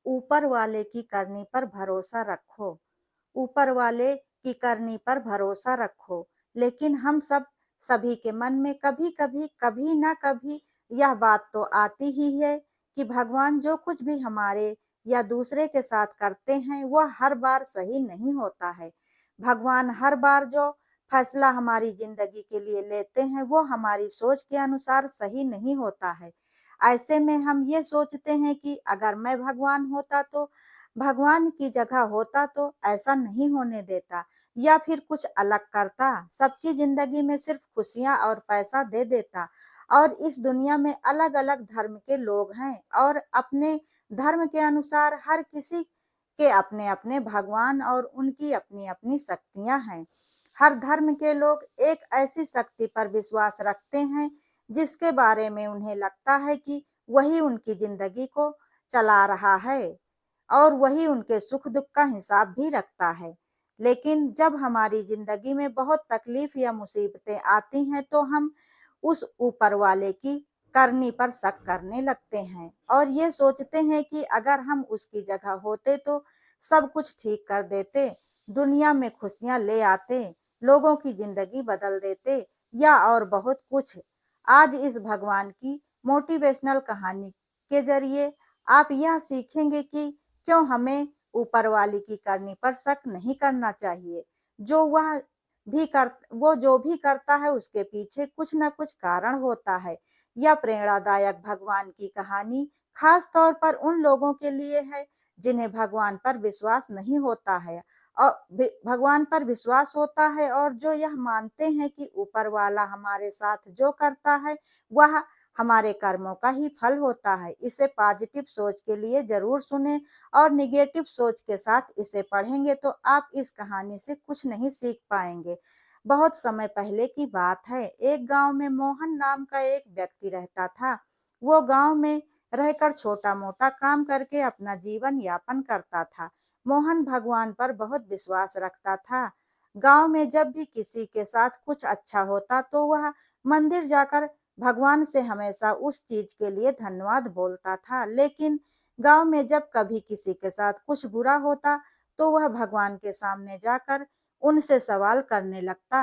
ऊपर वाले की करनी पर भरोसा रखो, ऊपर वाले की करनी पर भरोसा रखो। लेकिन हम सभी के मन में कभी-कभी, कभी ना कभी यह बात तो आती ही है कि भगवान जो कुछ भी हमारे या दूसरे के साथ करते हैं, वह हर बार सही नहीं होता है। भगवान हर बार जो फैसला हमारी ज़िंदगी के लिए लेते हैं, वो हमारी सोच के अनुसार सही नहीं होता है। ऐसे में हम ये सोचते हैं कि अगर मैं भगवान होता तो भगवान की जगह होता तो ऐसा नहीं होने देता या फिर कुछ अलग करता, सबकी ज़िंदगी में सिर्फ खुशियाँ और पैसा दे देता। और इस दुनिया में अलग-अलग धर्म के लोग हैं और अपने धर्म के अनुसार हर किसी के अपने-अपने भगवान और उनकी अपनी-अपनी शक्तियाँ हैं। हर धर्म के लोग एक ऐसी शक्ति पर विश्वास रखते हैं जिसके बारे में उन्हें लगता है कि वही उनकी ज़िंदगी को चला रहा है और वही उनके सुख-दुःख का हिसाब भी रखता है। लेकिन जब हमारी ज़िंदगी में बहुत तकलीफ़ या मुसीबतें आती हैं, तो हम उस ऊपर वाले की करनी पर शक करने लगते हैं और ये सोचते हैं कि अगर हम उसकी जगह होते तो सब कुछ ठीक कर देते, दुनिया में खुशियाँ ले आते, लोगों की ज़िंदगी बदल देते या और बहुत कुछ। आज इस भगवान की मोटिवेशनल कहानी के ज़रिए आप यह सीखेंगे कि क्यों हमें ऊपर वाले की करनी पर शक नहीं करना चाहिए। जो वह वो जो भी करता है उसके पीछे कुछ न कुछ कारण होता है। यह प्रेरणादायक भगवान की कहानी खास तौर पर उन लोगों के लिए है जिन्हें भगवान पर विश्वास नहीं होता है और भगवान पर विश्वास होता है और जो यह मानते हैं कि ऊपर वाला हमारे साथ जो करता है वह हमारे कर्मों का ही फल होता है। इसे पॉजिटिव सोच के लिए ज़रूर सुनें और नेगेटिव सोच के साथ इसे पढ़ेंगे तो आप इस कहानी से कुछ नहीं सीख पाएँगे। बहुत समय पहले की बात है, एक गाँव में मोहन नाम का एक व्यक्ति रहता था। वो गाँव में रहकर छोटा-मोटा काम करके अपना जीवन यापन करता था। मोहन भगवान पर बहुत विश्वास रखता था। गाँव में जब भी किसी के साथ कुछ अच्छा होता तो वह मंदिर जाकर भगवान से हमेशा उस चीज के लिए धन्यवाद बोलता था। लेकिन गांव में जब कभी किसी के साथ कुछ बुरा होता तो वह भगवान के सामने जाकर उनसे सवाल करने लगता।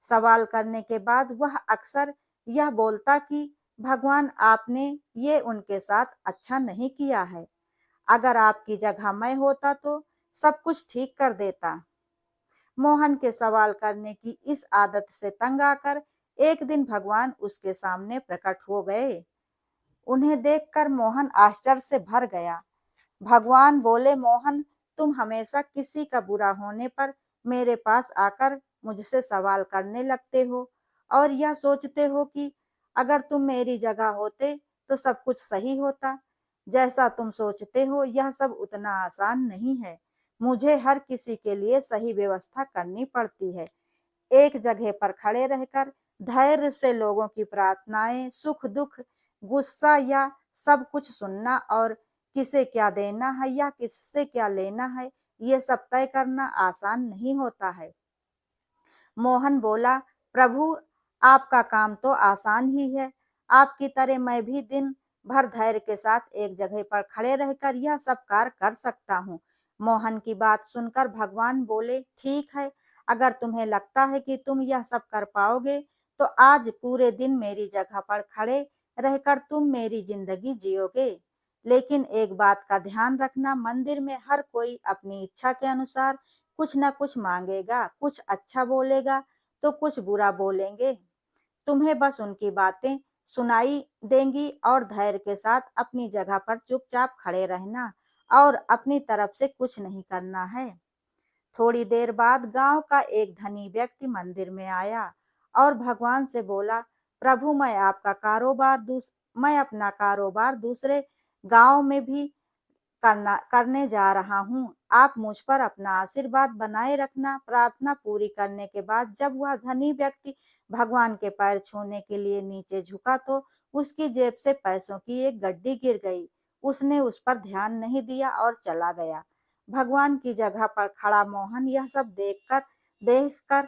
सवाल करने के बाद वह अक्सर यह बोलता कि भगवान आपने ये उनके साथ अच्छा नहीं किया है। अगर आपकी जगह मैं होता तो सब कुछ ठीक कर देता। मोहन के सवाल करने की इस आदत से तंग आकर एक दिन भगवान उसके सामने प्रकट हो गए। उन्हें देखकर मोहन आश्चर्य से भर गया। भगवान बोले, मोहन, तुम हमेशा किसी का बुरा होने पर मेरे पास आकर मुझसे सवाल करने लगते हो और यह सोचते हो कि अगर तुम मेरी जगह होते तो सब कुछ सही होता। जैसा तुम सोचते हो यह सब उतना आसान नहीं है। मुझे हर किसी के लिए सही व्यवस्था करनी पड़ती है। एक जगह पर खड़े रहकर धैर्य से लोगों की प्रार्थनाएं, सुख दुख, गुस्सा या सब कुछ सुनना और किसे क्या देना है या किससे क्या लेना है, ये सब तय करना आसान नहीं होता है। मोहन बोला, प्रभु, आपका काम तो आसान ही है। आपकी तरह मैं भी दिन भर धैर्य के साथ एक जगह पर खड़े रहकर यह सब कार्य कर सकता हूँ। मोहन की बात सुनकर भगवान बोले, ठीक है, अगर तुम्हें लगता है कि तुम यह सब कर पाओगे तो आज पूरे दिन मेरी जगह पर खड़े रहकर तुम मेरी जिंदगी जियोगे। लेकिन एक बात का ध्यान रखना, मंदिर में हर कोई अपनी इच्छा के अनुसार कुछ न कुछ मांगेगा, कुछ अच्छा बोलेगा तो कुछ बुरा बोलेंगे। तुम्हें बस उनकी बातें सुनाई देंगी और धैर्य के साथ अपनी जगह पर चुपचाप खड़े रहना और अपनी तरफ से कुछ नहीं करना है। थोड़ी देर बाद गांव का एक धनी व्यक्ति मंदिर में आया और भगवान से बोला, प्रभु, मैं अपना कारोबार दूसरे गांव में भी करने जा रहा हूँ। आप मुझ पर अपना आशीर्वाद बनाए रखना। प्रार्थना पूरी करने के बाद जब वह धनी व्यक्ति भगवान के पैर छूने के लिए नीचे झुका तो उसकी जेब से पैसों की एक गड्डी गिर गई। उसने उस पर ध्यान नहीं दिया और चला गया। भगवान की जगह पर खड़ा मोहन यह सब देखकर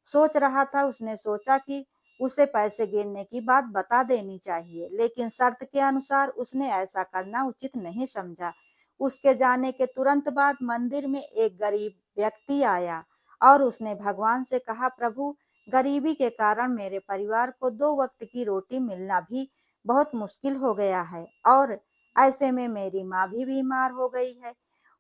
सोच रहा था। उसने सोचा कि उसे पैसे गिरने की बात बता देनी चाहिए, लेकिन शर्त के अनुसार उसने ऐसा करना उचित नहीं समझा। उसके जाने के तुरंत बाद मंदिर में एक गरीब व्यक्ति आया और उसने भगवान से कहा, प्रभु, गरीबी के कारण मेरे परिवार को 2 वक्त की रोटी मिलना भी बहुत मुश्किल हो गया है और ऐसे में मेरी माँ भी बीमार हो गई है।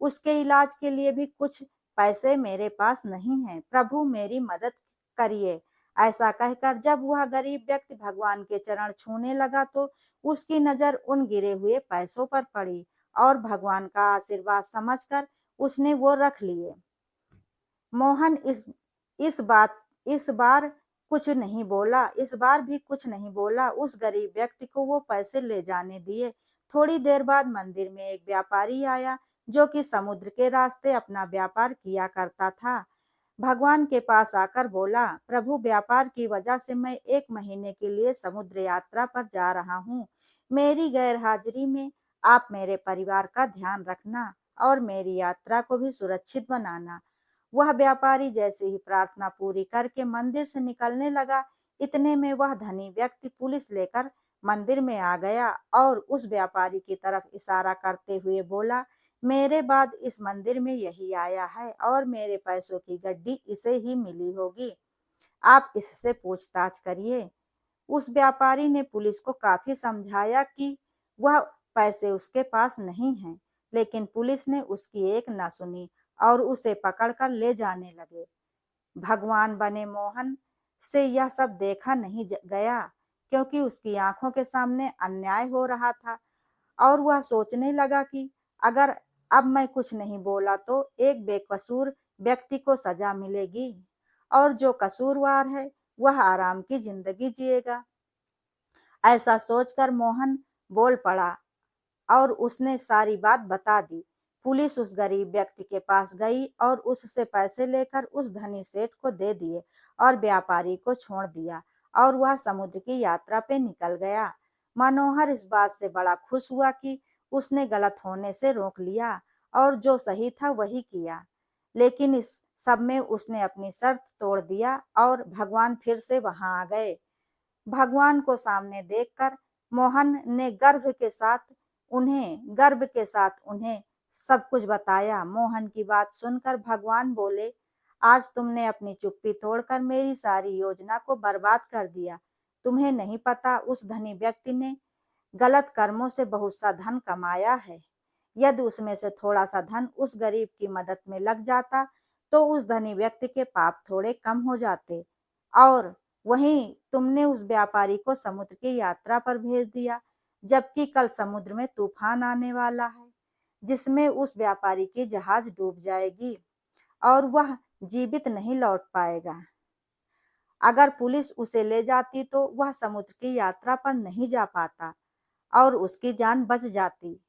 उसके इलाज के लिए भी कुछ पैसे मेरे पास नहीं हैं। प्रभु, मेरी मदद करिए। ऐसा कहकर जब वह गरीब व्यक्ति भगवान के चरण छूने लगा तो उसकी नजर उन गिरे हुए पैसों पर पड़ी और भगवान का आशीर्वाद समझकर उसने वो रख लिए। मोहन इस बार कुछ नहीं बोला, इस बार भी कुछ नहीं बोला। उस गरीब व्यक्ति को वो पैसे ले जाने दिए। थोड़ी देर बाद मंदिर में एक व्यापारी आया जो कि समुद्र के रास्ते अपना व्यापार किया करता था। भगवान के पास आकर बोला, प्रभु, व्यापार की वजह से मैं 1 महीने के लिए समुद्र यात्रा पर जा रहा हूँ। मेरी गैर हाजिरी में आप मेरे परिवार का ध्यान रखना और मेरी यात्रा को भी सुरक्षित बनाना। वह व्यापारी जैसे ही प्रार्थना पूरी करके मंदिर से निकलने लगा, इतने में वह धनी व्यक्ति पुलिस लेकर मंदिर में आ गया और उस व्यापारी की तरफ इशारा करते हुए बोला, मेरे बाद इस मंदिर में यही आया है और मेरे पैसों की गड्डी इसे ही मिली होगी। आप इससे पूछताछ करिए। उस व्यापारी ने पुलिस को काफी समझाया कि वह पैसे उसके पास नहीं हैं, लेकिन पुलिस ने उसकी एक न सुनी और उसे पकड़कर ले जाने लगे। भगवान बने मोहन से यह सब देखा नहीं गया, क्योंकि उसकी आंखों के सामने अन्याय हो रहा था और वह सोचने लगा कि अगर अब मैं कुछ नहीं बोला तो एक बेकसूर व्यक्ति को सजा मिलेगी और जो कसूरवार है वह आराम की जिंदगी जिएगा। ऐसा सोचकर मोहन बोल पड़ा और उसने सारी बात बता दी। पुलिस उस गरीब व्यक्ति के पास गई और उससे पैसे लेकर उस धनी सेठ को दे दिए और व्यापारी को छोड़ दिया और वह समुद्र की यात्रा पे निकल गया। मनोहर इस बात से बड़ा खुश हुआ कि उसने गलत होने से रोक लिया और जो सही था वही किया। लेकिन इस सब में उसने अपनी शर्त तोड़ दिया और भगवान फिर से वहां आ गए। भगवान को सामने देखकर मोहन ने गर्व के साथ उन्हें सब कुछ बताया। मोहन की बात सुनकर भगवान बोले, आज तुमने अपनी चुप्पी तोड़कर मेरी सारी योजना को बर्बाद कर दिया। तुम्हें नहीं पता उस धनी व्यक्ति ने गलत कर्मों से बहुत सा धन कमाया है। यदि उसमें से थोड़ा सा धन उस गरीब की मदद में लग जाता तो उस धनी व्यक्ति के पाप थोड़े कम हो जाते। और वहीं तुमने उस व्यापारी को समुद्र की यात्रा पर भेज दिया, जबकि कल समुद्र में तूफान आने वाला है जिसमें उस व्यापारी की जहाज डूब जाएगी और वह जीवित नहीं लौट पाएगा। अगर पुलिस उसे ले जाती तो वह समुद्र की यात्रा पर नहीं जा पाता और उसकी जान बच जाती।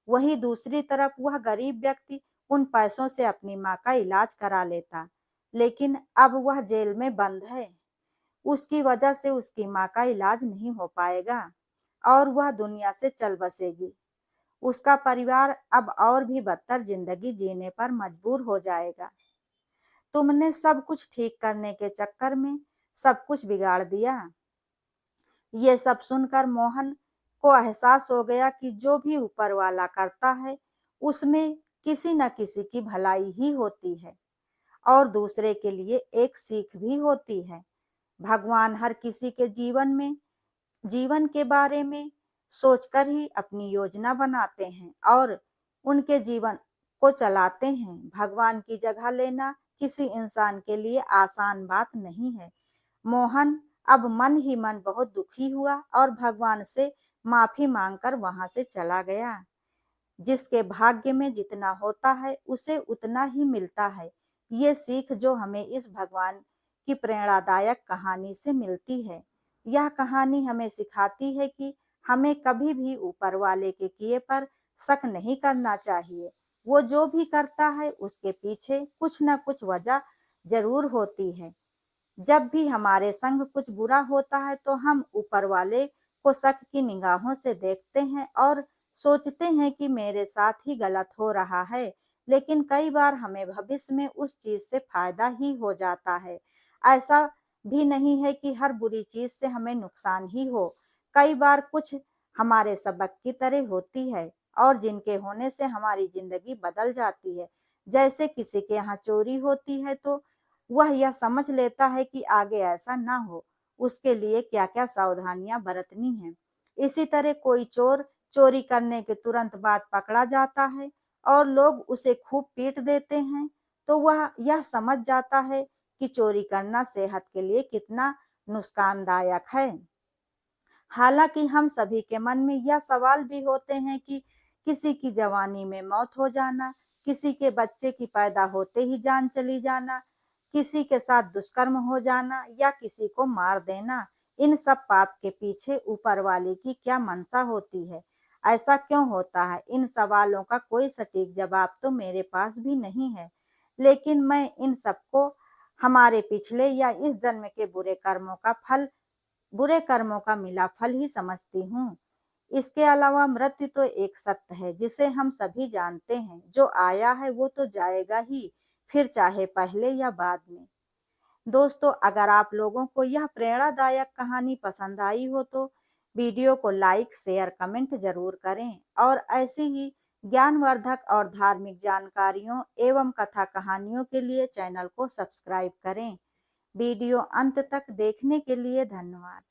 वहीं दूसरी तरफ वह गरीब व्यक्ति उन पैसों से अपनी माँ का इलाज करा लेता, लेकिन अब वह जेल में बंद है। उसकी वजह से उसकी माँ का इलाज नहीं हो पाएगा और वह दुनिया से चल बसेगी। उसका परिवार अब और भी बदतर जिंदगी जीने पर मजबूर हो जाएगा। तुमने सब कुछ ठीक करने के चक्कर में सब कुछ बिगाड़ दिया। ये सब सुनकर मोहन को एहसास हो गया कि जो भी ऊपर वाला करता है उसमें किसी न किसी की भलाई ही होती है और दूसरे के लिए एक सीख भी होती है। भगवान हर किसी के जीवन के बारे में सोचकर ही अपनी योजना बनाते हैं और उनके जीवन को चलाते हैं। भगवान की जगह लेना किसी इंसान के लिए आसान बात नहीं है। मोहन अब मन ही मन बहुत दुखी हुआ और भगवान से माफी मांगकर वहां से चला गया। जिसके भाग्य में जितना होता है उसे उतना ही मिलता है। ये सीख जो हमें इस भगवान की प्रेरणादायक कहानी से मिलती है। यह कहानी हमें सिखाती है कि हमें कभी भी ऊपर वाले के किए पर शक नहीं करना चाहिए। वो जो भी करता है उसके पीछे कुछ न कुछ वजह जरूर होती है। जब भी हमारे संग कुछ बुरा होता है तो हम ऊपर वाले को शक की निगाहों से देखते हैं और सोचते हैं कि मेरे साथ ही गलत हो रहा है, लेकिन कई बार हमें भविष्य में उस चीज से फायदा ही हो जाता है। ऐसा भी नहीं है कि हर बुरी चीज से हमें नुकसान ही हो। कई बार कुछ हमारे सबक की तरह होती है और जिनके होने से हमारी जिंदगी बदल जाती है। जैसे किसी के यहाँ चोरी होती है तो वह यह समझ लेता है कि आगे ऐसा ना हो, उसके लिए क्या-क्या सावधानियां बरतनी हैं। इसी तरह कोई चोर चोरी करने के तुरंत बाद पकड़ा जाता है और लोग उसे खूब पीट देते हैं, तो वह यह समझ जाता है कि चोरी करना सेहत के लिए कितना नुकसानदायक है। हालांकि हम सभी के मन में यह सवाल भी होते हैं कि किसी की जवानी में मौत हो जाना, किसी के बच्चे की पैदा होते ही जान चली जाना, किसी के साथ दुष्कर्म हो जाना या किसी को मार देना, इन सब पाप के पीछे ऊपर वाले की क्या मंशा होती है? ऐसा क्यों होता है? इन सवालों का कोई सटीक जवाब तो मेरे पास भी नहीं है, लेकिन मैं इन सबको हमारे पिछले या इस जन्म के बुरे कर्मों का मिला फल ही समझती हूँ। इसके अलावा मृत्यु तो एक सत्य है जिसे हम सभी जानते हैं, जो आया है वो तो जाएगा ही, फिर चाहे पहले या बाद में। दोस्तों, अगर आप लोगों को यह प्रेरणादायक कहानी पसंद आई हो तो वीडियो को लाइक, शेयर, कमेंट जरूर करें और ऐसी ही ज्ञानवर्धक और धार्मिक जानकारियों एवं कथा कहानियों के लिए चैनल को सब्सक्राइब करें। वीडियो अंत तक देखने के लिए धन्यवाद।